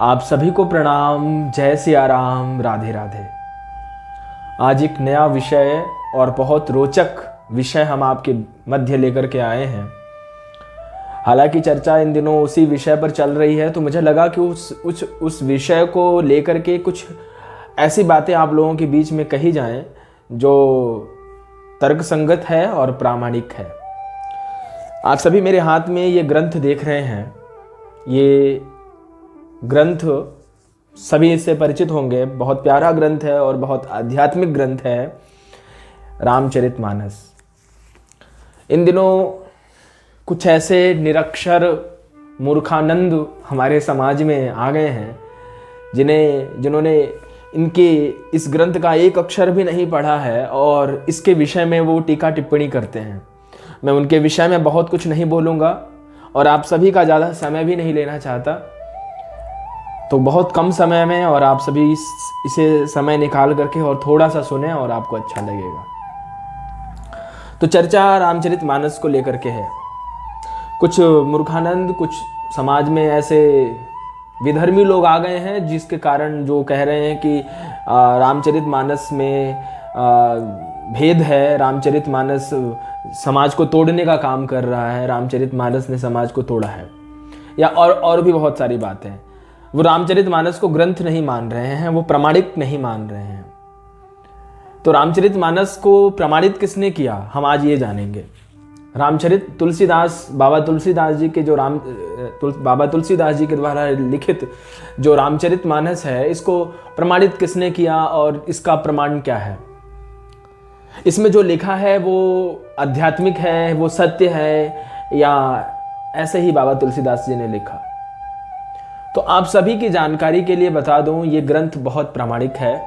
आप सभी को प्रणाम। जय सिया राम, राधे राधे। आज एक नया विषय और बहुत रोचक विषय हम आपके मध्य लेकर के आए हैं। हालांकि चर्चा इन दिनों उसी विषय पर चल रही है, तो मुझे लगा कि उस विषय को लेकर के कुछ ऐसी बातें आप लोगों के बीच में कही जाएं जो तर्कसंगत है और प्रामाणिक है। आप सभी मेरे हाथ में ये ग्रंथ देख रहे हैं। ये ग्रंथ सभी इससे परिचित होंगे। बहुत प्यारा ग्रंथ है और बहुत आध्यात्मिक ग्रंथ है, रामचरितमानस। इन दिनों कुछ ऐसे निरक्षर मूर्खानंद हमारे समाज में आ गए हैं जिन्होंने इनके इस ग्रंथ का एक अक्षर भी नहीं पढ़ा है और इसके विषय में वो टीका टिप्पणी करते हैं। मैं उनके विषय में बहुत कुछ नहीं बोलूँगा और आप सभी का ज़्यादा समय भी नहीं लेना चाहता, तो बहुत कम समय में और आप सभी इसे समय निकाल करके और थोड़ा सा सुने और आपको अच्छा लगेगा। तो चर्चा रामचरितमानस को लेकर के है। कुछ मूर्खानंद, कुछ समाज में ऐसे विधर्मी लोग आ गए हैं जिसके कारण जो कह रहे हैं कि रामचरितमानस में भेद है, रामचरितमानस समाज को तोड़ने का काम कर रहा है, रामचरितमानस ने समाज को तोड़ा है, या और भी बहुत सारी बातें। वो रामचरितमानस को ग्रंथ नहीं मान रहे हैं, वो प्रमाणिक नहीं मान रहे हैं। तो रामचरितमानस को प्रमाणित किसने किया, हम आज ये जानेंगे। बाबा तुलसीदास जी के द्वारा लिखित जो रामचरितमानस है, इसको प्रमाणित किसने किया और इसका प्रमाण क्या है। इसमें जो लिखा है वो आध्यात्मिक है, वो सत्य है, या ऐसे ही बाबा तुलसीदास जी ने लिखा। तो आप सभी की जानकारी के लिए बता दूं, ये ग्रंथ बहुत प्रामाणिक है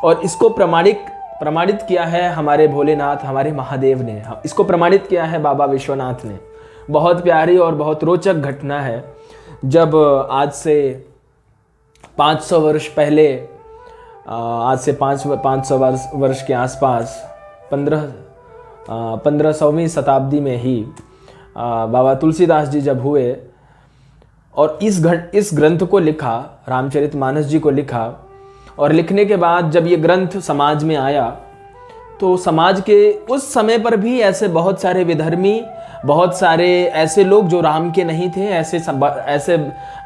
और इसको प्रमाणित किया है हमारे भोलेनाथ, हमारे महादेव ने। इसको प्रमाणित किया है बाबा विश्वनाथ ने। बहुत प्यारी और बहुत रोचक घटना है। जब आज से 500 वर्ष पहले, आज से 500 वर्ष के आसपास 1500वीं शताब्दी में ही बाबा तुलसीदास जी जब हुए और इस ग्रंथ को लिखा, रामचरितमानस जी को लिखा, और लिखने के बाद जब ये ग्रंथ समाज में आया तो समाज के उस समय पर भी ऐसे बहुत सारे विधर्मी, बहुत सारे ऐसे लोग जो राम के नहीं थे,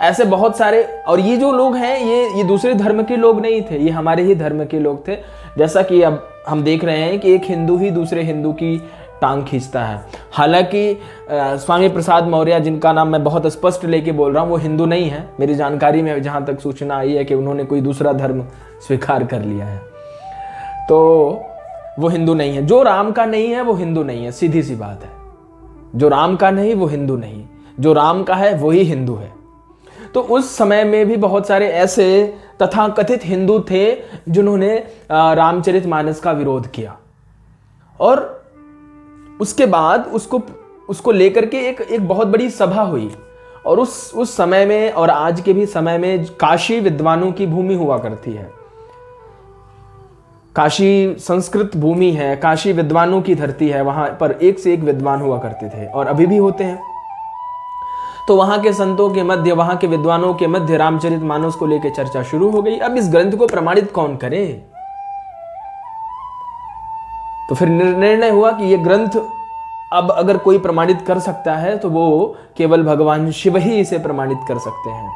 ऐसे बहुत सारे। और ये जो लोग हैं ये दूसरे धर्म के लोग नहीं थे, ये हमारे ही धर्म के लोग थे। जैसा कि अब हम देख रहे हैं कि एक हिंदू ही दूसरे हिंदू की टांग खींचता है। हालांकि स्वामी प्रसाद मौर्य, जिनका नाम मैं बहुत स्पष्ट लेके बोल रहा हूँ, वो हिंदू नहीं है। मेरी जानकारी में जहाँ तक सूचना आई है कि उन्होंने कोई दूसरा धर्म स्वीकार कर लिया है, तो वो हिंदू नहीं है। जो राम का नहीं है वो हिंदू नहीं है, सीधी सी बात है। जो राम का नहीं वो हिंदू नहीं, जो राम का है वही हिंदू है। तो उस समय में भी बहुत सारे ऐसे तथाकथित हिंदू थे जिन्होंने रामचरितमानस का विरोध किया, और उसके बाद उसको लेकर के एक बहुत बड़ी सभा हुई। और उस समय में और आज के भी समय में काशी विद्वानों की भूमि हुआ करती है। काशी संस्कृत भूमि है, काशी विद्वानों की धरती है। वहां पर एक से एक विद्वान हुआ करते थे और अभी भी होते हैं। तो वहां के संतों के मध्य, वहां के विद्वानों के मध्य रामचरितमानस को लेकर चर्चा शुरू हो गई। अब इस ग्रंथ को प्रमाणित कौन करे। तो फिर निर्णय हुआ कि ये ग्रंथ अब अगर कोई प्रमाणित कर सकता है तो वो केवल भगवान शिव ही इसे प्रमाणित कर सकते हैं।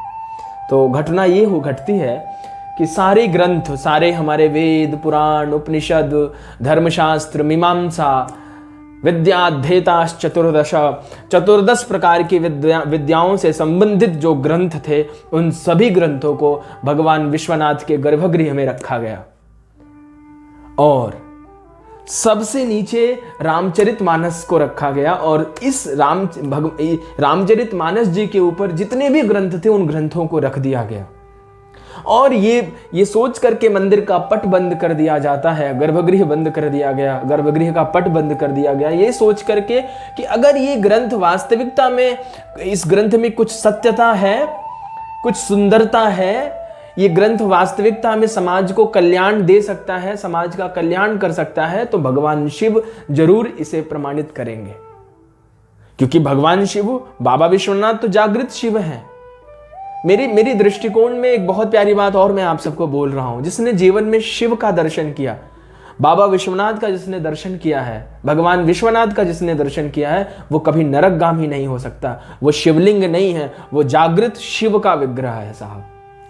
तो घटना ये घटती है कि सारे ग्रंथ, सारे हमारे वेद, पुराण, उपनिषद, धर्मशास्त्र, मीमांसा, विद्याध्येताश्च 14 प्रकार की विद्याओं से संबंधित जो ग्रंथ थे, उन सभी ग्रंथों को भगवान विश्वनाथ के गर्भगृह में रखा गया। और सबसे नीचे रामचरितमानस को रखा गया और इस रामचरितमानस जी के ऊपर जितने भी ग्रंथ थे उन ग्रंथों को रख दिया गया। और ये सोच करके मंदिर का पट बंद कर दिया जाता है, गर्भगृह बंद कर दिया गया, गर्भगृह का पट बंद कर दिया गया, ये सोच करके कि अगर ये ग्रंथ वास्तविकता में, इस ग्रंथ में कुछ सत्यता है, कुछ सुंदरता है, ये ग्रंथ वास्तविकता में समाज को कल्याण दे सकता है, समाज का कल्याण कर सकता है, तो भगवान शिव जरूर इसे प्रमाणित करेंगे। क्योंकि भगवान शिव, बाबा विश्वनाथ तो जागृत शिव हैं, मेरी मेरी दृष्टिकोण में एक बहुत प्यारी बात और मैं आप सबको बोल रहा हूं, जिसने जीवन में शिव का दर्शन किया, बाबा विश्वनाथ का जिसने दर्शन किया है, भगवान विश्वनाथ का जिसने दर्शन किया है, वो कभी नरकगामी नहीं हो सकता। वो शिवलिंग नहीं है, वो जागृत शिव का विग्रह है साहब,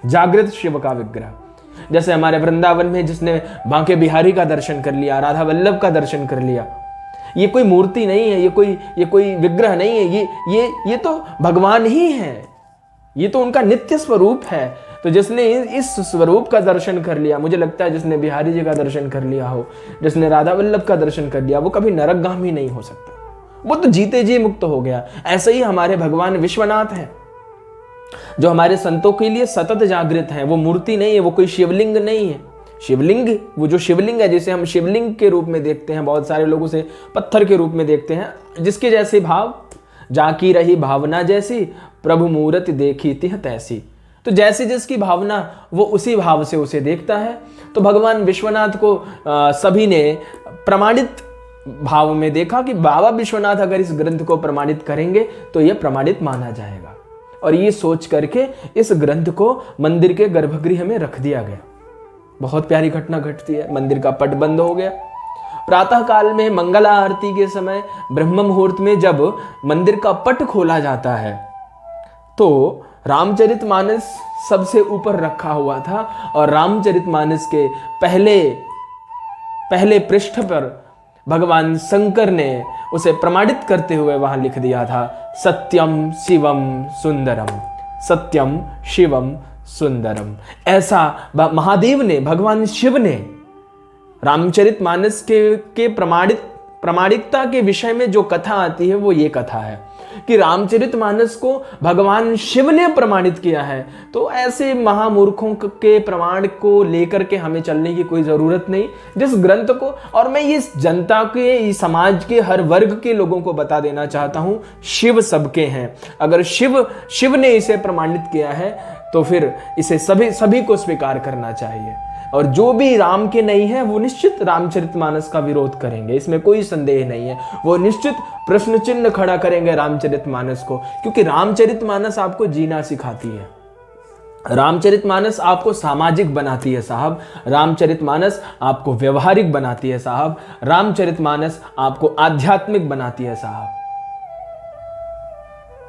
जागृत शिव का विग्रह। जैसे हमारे वृंदावन में जिसने बांके बिहारी का दर्शन कर लिया, राधा वल्लभ का दर्शन कर लिया, ये कोई मूर्ति नहीं है, ये कोई विग्रह नहीं है, ये तो भगवान ही है, ये तो उनका नित्य स्वरूप है। तो जिसने इस स्वरूप का दर्शन कर लिया, मुझे लगता है जिसने बिहारी जी का दर्शन कर लिया हो, जिसने राधा वल्लभ का दर्शन कर लिया, वो कभी नरकगामी नहीं हो सकता, वो तो जीते जी मुक्त हो गया। ऐसे ही हमारे भगवान विश्वनाथ हैं, जो हमारे संतों के लिए सतत जागृत हैं। वो मूर्ति नहीं है, वो कोई शिवलिंग नहीं है। शिवलिंग, वो जो शिवलिंग है जिसे हम शिवलिंग के रूप में देखते हैं, बहुत सारे लोग उसे पत्थर के रूप में देखते हैं, जिसके जैसे भाव, जाकी रही भावना जैसी, प्रभु मूरत देखी तिह तैसी। तो जैसी जिसकी भावना, वो उसी भाव से उसे देखता है। तो भगवान विश्वनाथ को सभी ने प्रमाणित भाव में देखा कि बाबा विश्वनाथ अगर इस ग्रंथ को प्रमाणित करेंगे तो यह प्रमाणित माना जाएगा, और ये सोच करके इस ग्रंथ को मंदिर के गर्भगृह में रख दिया गया। बहुत प्यारी घटना घटती है, मंदिर का पट बंद हो गया। प्रातः काल में मंगला आरती के समय ब्रह्म मुहूर्त में जब मंदिर का पट खोला जाता है, तो रामचरितमानस सबसे ऊपर रखा हुआ था, और रामचरितमानस के पहले पृष्ठ पर भगवान शंकर ने उसे प्रमाणित करते हुए वहां लिख दिया था, सत्यम शिवम सुंदरम, सत्यम शिवम सुंदरम। ऐसा महादेव ने, भगवान शिव ने रामचरितमानस के प्रामाणिकता के विषय में जो कथा आती है, वो ये कथा है कि रामचरितमानस को भगवान शिव ने प्रमाणित किया है। तो ऐसे महामूर्खों के प्रमाण को लेकर के हमें चलने की कोई जरूरत नहीं। जिस ग्रंथ को, और मैं ये जनता के, समाज के हर वर्ग के लोगों को बता देना चाहता हूं, शिव सबके हैं। अगर शिव ने इसे प्रमाणित किया है तो फिर इसे सभी को स्वीकार करना चाहिए। और जो भी राम के नहीं है, वो निश्चित रामचरितमानस का विरोध करेंगे, इसमें कोई संदेह नहीं है। वो निश्चित प्रश्न चिन्ह खड़ा करेंगे रामचरितमानस को, क्योंकि रामचरितमानस आपको जीना सिखाती है, रामचरितमानस आपको सामाजिक बनाती है साहब, रामचरितमानस आपको व्यवहारिक बनाती है साहब, रामचरितमानस आपको आध्यात्मिक बनाती है साहब,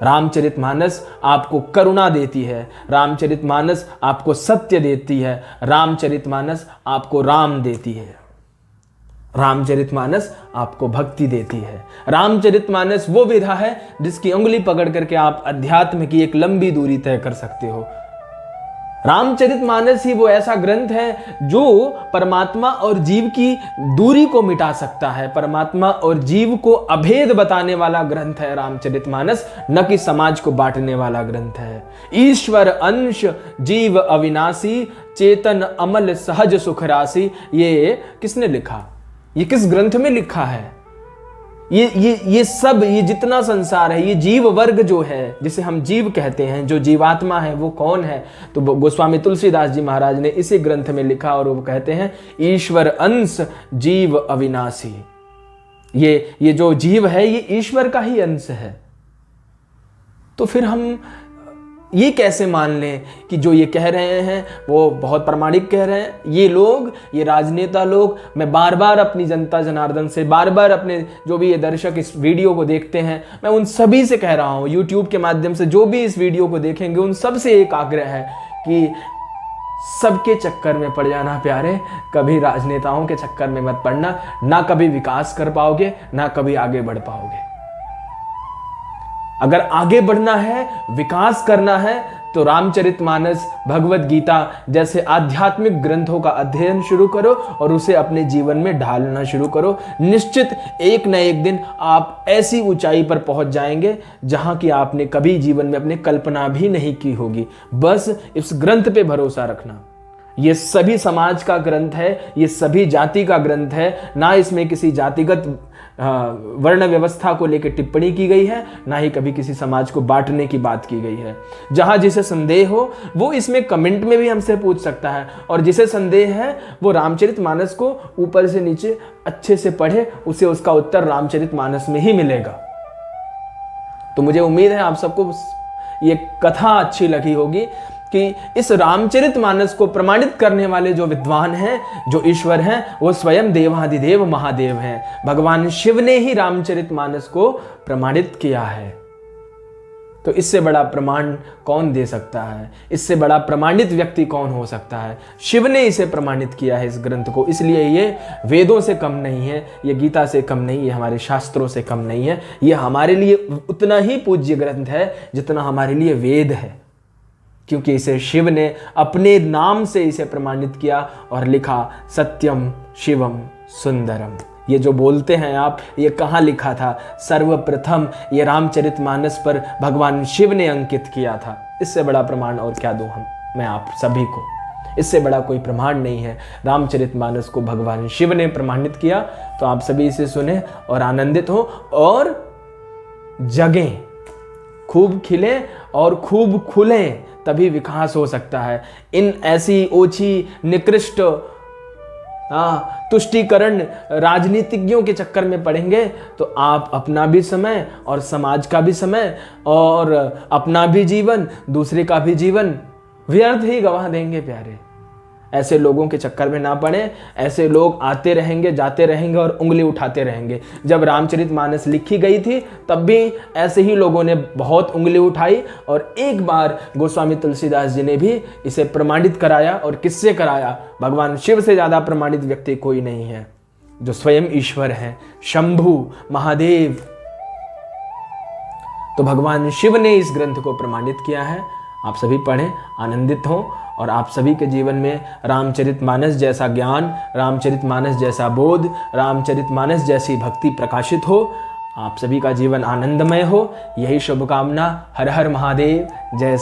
रामचरितमानस आपको करुणा देती है, रामचरितमानस आपको सत्य देती है, रामचरितमानस आपको राम देती है, रामचरितमानस आपको भक्ति देती है। रामचरितमानस वो विधा है जिसकी उंगली पकड़ करके आप अध्यात्म की एक लंबी दूरी तय कर सकते हो। रामचरितमानस ही वो ऐसा ग्रंथ है जो परमात्मा और जीव की दूरी को मिटा सकता है। परमात्मा और जीव को अभेद बताने वाला ग्रंथ है रामचरितमानस, न कि समाज को बांटने वाला ग्रंथ है। ईश्वर अंश जीव अविनाशी, चेतन अमल सहज सुख राशि। ये किसने लिखा? ये किस ग्रंथ में लिखा है? ये सब, ये जितना संसार है, ये जीव वर्ग जो है, जिसे हम जीव कहते हैं, जो जीवात्मा है, वो कौन है? तो गोस्वामी तुलसीदास जी महाराज ने इसी ग्रंथ में लिखा, और वो कहते हैं ईश्वर अंश जीव अविनाशी। ये जो जीव है, ये ईश्वर का ही अंश है। तो फिर हम ये कैसे मान लें कि जो ये कह रहे हैं वो बहुत प्रामाणिक कह रहे हैं? ये लोग, ये राजनेता लोग, मैं बार बार अपनी जनता जनार्दन से, बार बार अपने जो भी ये दर्शक इस वीडियो को देखते हैं, मैं उन सभी से कह रहा हूँ, यूट्यूब के माध्यम से जो भी इस वीडियो को देखेंगे, उन सब से एक आग्रह है कि सबके चक्कर में पड़ जाना प्यारे, कभी राजनेताओं के चक्कर में मत पड़ना। ना कभी विकास कर पाओगे, ना कभी आगे बढ़ पाओगे। अगर आगे बढ़ना है, विकास करना है, तो रामचरितमानस, भगवत गीता जैसे आध्यात्मिक ग्रंथों का अध्ययन शुरू करो और उसे अपने जीवन में ढालना शुरू करो। निश्चित एक न एक दिन आप ऐसी ऊंचाई पर पहुंच जाएंगे जहां की आपने कभी जीवन में अपने कल्पना भी नहीं की होगी। बस इस ग्रंथ पे भरोसा रखना। ये सभी समाज का ग्रंथ है, ये सभी जाति का ग्रंथ है। ना इसमें किसी जातिगत वर्ण व्यवस्था को लेकर टिप्पणी की गई है, ना ही कभी किसी समाज को बांटने की बात की गई है। जहां जिसे संदेह हो वो इसमें कमेंट में भी हमसे पूछ सकता है, और जिसे संदेह है वो रामचरितमानस को ऊपर से नीचे अच्छे से पढ़े, उसे उसका उत्तर रामचरितमानस में ही मिलेगा। तो मुझे उम्मीद है आप सबको ये कथा अच्छी लगी होगी कि इस रामचरितमानस को प्रमाणित करने वाले जो विद्वान हैं, जो ईश्वर हैं, वो स्वयं देवाधिदेव महादेव हैं। भगवान शिव ने ही रामचरितमानस को प्रमाणित किया है। तो इससे बड़ा प्रमाण कौन दे सकता है? इससे बड़ा प्रमाणित व्यक्ति कौन हो सकता है? शिव ने इसे प्रमाणित किया है इस ग्रंथ को। इसलिए ये वेदों से कम नहीं है, ये गीता से कम नहीं है, हमारे शास्त्रों से कम नहीं है। ये हमारे लिए उतना ही पूज्य ग्रंथ है जितना हमारे लिए वेद है, क्योंकि इसे शिव ने अपने नाम से इसे प्रमाणित किया और लिखा सत्यम शिवम सुंदरम। ये जो बोलते हैं आप, ये कहाँ लिखा था? सर्वप्रथम ये रामचरितमानस पर भगवान शिव ने अंकित किया था। इससे बड़ा प्रमाण और क्या दूं मैं आप सभी को? इससे बड़ा कोई प्रमाण नहीं है। रामचरितमानस को भगवान शिव ने प्रमाणित किया, तो आप सभी इसे सुने और आनंदित हो और जगें, खूब खिलें और खूब खुलें, तभी विकास हो सकता है। इन ऐसी ओछी निकृष्ट तुष्टीकरण राजनीतिज्ञों के चक्कर में पड़ेंगे तो आप अपना भी समय और समाज का भी समय और अपना भी जीवन, दूसरे का भी जीवन व्यर्थ ही गंवा देंगे प्यारे। ऐसे लोगों के चक्कर में ना पड़े। ऐसे लोग आते रहेंगे, जाते रहेंगे और उंगली उठाते रहेंगे। जब रामचरितमानस लिखी गई थी तब भी ऐसे ही लोगों ने बहुत उंगली उठाई और एक बार गोस्वामी तुलसीदास जी ने भी इसे प्रमाणित कराया। और किससे कराया? भगवान शिव से ज़्यादा प्रमाणित व्यक्ति कोई नहीं है, जो स्वयं ईश्वर हैं, शंभु महादेव। तो भगवान शिव ने इस ग्रंथ को प्रमाणित किया है। आप सभी पढ़ें, आनंदित हों और आप सभी के जीवन में रामचरितमानस जैसा ज्ञान, रामचरितमानस जैसा बोध, रामचरितमानस जैसी भक्ति प्रकाशित हो। आप सभी का जीवन आनंदमय हो, यही शुभकामना। हर हर महादेव। जय